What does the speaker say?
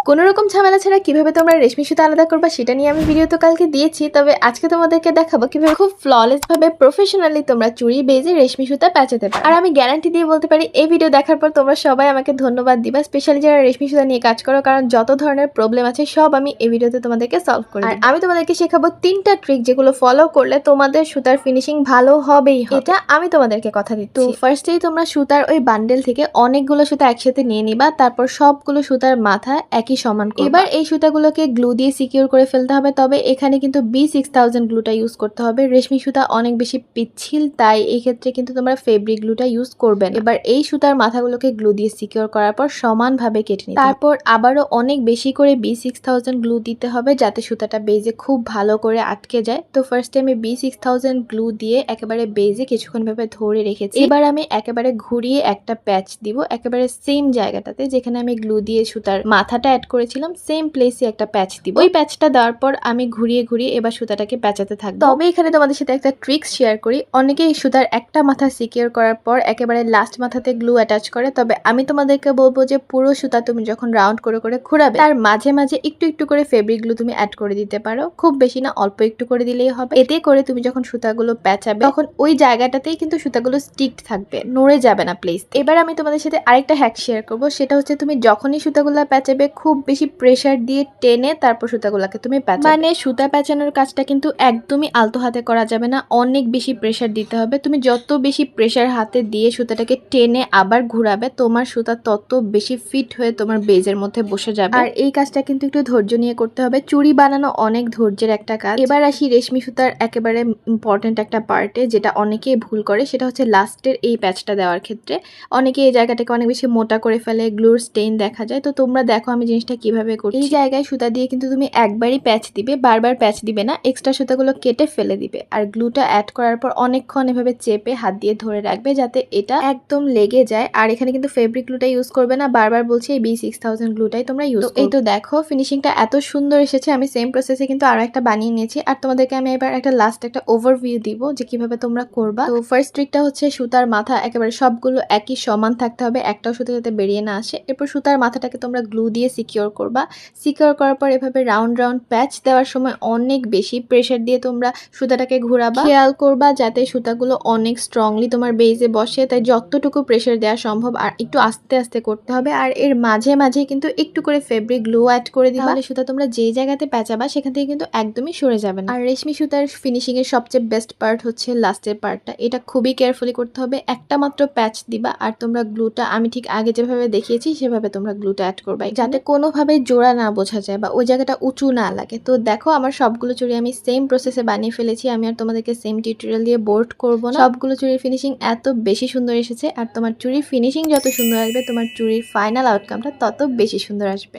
কোনো রকম ঝামেলা ছাড়া কিভাবে তোমরা রেশমি সুতা আলাদা করবা সেটা নিয়ে আমি ভিডিও তো কালকে দিয়েছি, তবে আজকে তোমাদেরকে দেখাবো কিভাবে খুব ফ্ললেস ভাবে প্রফেশনালি তোমরা চুড়ি বেজে রেশমি সুতা পেঁচাতে পারো। আর আমি গ্যারান্টি দিয়ে বলতে পারি এই ভিডিও দেখার পর তোমরা সবাই আমাকে ধন্যবাদ দিবা, স্পেশালি যারা রেশমি সুতা নিয়ে কাজ করো, কারণ যত ধরনের প্রবলেম আছে সব আমি এই ভিডিওতে তোমাদেরকে সলভ করে দিই। আর আমি তোমাদেরকে শেখাবো 3টা ট্রিক যেগুলো ফলো করলে তোমাদের সুতার ফিনিশিং ভালো হবেই হবে, এটা আমি তোমাদেরকে কথা দিচ্ছি। তো ফার্স্টেই তোমরা সুতার ওই বান্ডেল থেকে অনেকগুলো সুতা একসাথে নিয়ে নিবা, তারপর সবগুলো সুতার মাথা একই সমান করবা। এবার এই সুতাগুলোকে গ্লু দিয়ে সিকিউর করে ফেলতে হবে, তবে এখানে কিন্তু B6000 গ্লুটা ইউজ করতে হবে। রেশমি সুতা অনেক বেশি পিচ্ছিল, তাই এই ক্ষেত্রে কিন্তু তোমরা ফেব্রিক গ্লুটা ইউজ করবে না। এবার এই সুতার মাথাগুলোকে গ্লু দিয়ে সিকিউর করার পর সমানভাবে কেটে নিতে হবে। তারপর আবারও অনেক বেশি করে B6000 গ্লু দিতে হবে যাতে সুতাটা বেজে খুব ভালো করে আটকে যায়। তো ফার্স্টে আমি B6000 গ্লু দিয়ে একেবারে বেজে কিছুক্ষণ ভাবে ধরে রেখেছি। এবার আমি একেবারে ঘুরিয়ে একটা প্যাচ দিব একেবারে সেম জায়গাটাতে যেখানে আমি গ্লু দিয়ে সুতার মাথাটা অ্যাড করেছিলাম, সেম প্লেসে একটা প্যাচ দিব। ওই প্যাচটা দেওয়ার পর আমি ঘুরিয়ে ঘুরিয়ে এবার সুতাটাকে প্যাচাতে থাকবো। তবে এখানে তোমাদের সাথে একটা ট্রিক্স শেয়ার করি। অনেকেই সুতার একটা মাথা সিকিউর করার পর একেবারে লাস্ট মাথাতে গ্লু অ্যাটাচ করে, তবে আমি তোমাদেরকে বলবো যে পুরো সুতা তুমি যখন রাউন্ড করে করে ঘোরাবে তার মাঝে মাঝে একটু একটু করে ফেব্রিক গ্লু তুমি অ্যাড করে দিতে পারো, খুব বেশি না, অল্প একটু করে দিলেই হবে। এতে করে তুমি যখন সুতাগুলো প্যাচাবে তখন ওই জায়গাটাতেই কিন্তু সুতাগুলো স্টিক থাকবে, নড়ে যাবে না প্লেস। এবার আমি তোমাদের সাথে আরেকটা হ্যাক শেয়ার করবো, সেটা হচ্ছে তুমি যখনই সুতাগুলো প্যাচাবে খুব বেশি প্রেসার দিয়ে টেনে তারপর সুতাগুলোকে তুমি প্যাচাবে। মানে সুতা প্যাচানোর কাজটা কিন্তু একদমই আলতো হাতে করা যাবে না, অনেক বেশি প্রেসার দিতে হবে। তুমি যত বেশি প্রেসার হাতে দিয়ে সুতাটাকে টেনে আবার ঘুরাবে তোমার সুতা তত বেশি ফিট হয়ে তোমার বেজের মধ্যে বসে যাবে। আর এই কাজটা কিন্তু একটু ধৈর্য নিয়ে করতে হবে, চুড়ি বানানো অনেক ধৈর্যের একটা কাজ। এবার আসি রেশমি সুতার একেবারে ইম্পর্টেন্ট একটা পার্টে, যেটা অনেকেই ভুল করে, সেটা হচ্ছে লাস্টের এই প্যাচটা দেওয়ার ক্ষেত্রে অনেকে এই জায়গাটাকে অনেক বেশি মোটা করে ফেলে, গ্লুর স্টেইন দেখা যায়। তো তোমরা দেখো আমি জিনিসটা কিভাবে করি। এই জায়গায় সুতা দিয়ে কিন্তু তুমি একবারই প্যাচ দিবে, বারবার প্যাচ দিবে না, এক্সট্রা সুতাগুলো কেটে ফেলে দিবে। আর গ্লুটা অ্যাড করার পর অনেকক্ষণ এভাবে চেপে হাত দিয়ে ধরে রাখবে যাতে এটা একদম লেগে যায়। আর এখানে কিন্তু ফেব্রিক গ্লুটা ইউজ করবে না, বারবার বলছি এই B6000 গ্লুটাই তোমরা ইউজ করো। এই তো দেখো ফিনিশিংটা এত সুন্দর এসেছে। আমি সেম প্রসেসে কিন্তু আরো একটা বানিয়ে নিয়েছি, আর তোমাদেরকে আমি এবার একটা লাস্ট একটা ওভারভিউ দিব যে কিভাবে তোমরা করবা। তো ফার্স্ট ট্রিকটা হচ্ছে সুতার মাথা একেবারে সবগুলো একই সমান থাকতে হবে, একটাও সুতা যাতে বেরিয়ে না আসে। এরপর সুতার মাথাটাকে তোমরা গ্লু দিয়ে সিকিউর করবা। সিকিউর করার পর এভাবে রাউন্ড রাউন্ড প্যাচ দেওয়ার সময় অনেক বেশি প্রেসার দিয়ে তোমরা সুতাটাকে ঘোরাবা। খেয়াল করবা যাতে সুতাগুলো অনেক স্ট্রংলি তোমার বেজে বসে, তাই যতটুকু প্রেসার দেওয়া সম্ভব আর একটু আস্তে আস্তে করতে হবে। আর এর মাঝে মাঝে কিন্তু একটু করে ফেব্রিক গ্লু অ্যাড করে দিবা, তাহলে সুতা তোমরা যে জায়গাতে প্যাচাবা সেখান থেকে কিন্তু একদমই সরে যাবে না। আর রেশমি সুতার ফিনিশিং এর সবচেয়ে বেস্ট পার্ট হচ্ছে লাস্টের পার্টটা, এটা খুবই কেয়ারফুলি করতে হবে। একটা মাত্র প্যাচ দিবা আর তোমরা গ্লুটা আমি ঠিক আগে যেভাবে দেখিয়েছি সেভাবে তোমরা গ্লুটা অ্যাড করবা, যাতে কোনোভাবে জোড়া না বোঝা যায় বা ওই জায়গাটা উঁচু না লাগে। তো দেখো আমার সবগুলো চুড়ি আমি সেম প্রসেসে বানিয়ে ফেলেছি, আমি আর তোমাদেরকে সেম টিউটোরিয়াল দিয়ে বোর্ড করব না। সবগুলো চুড়ির ফিনিশিং এত বেশি সুন্দর এসেছে, আর তোমার চুড়ির ফিনিশিং যত সুন্দর আসবে তোমার চুড়ির ফাইনাল আউটকামটা তত বেশি সুন্দর আসবে।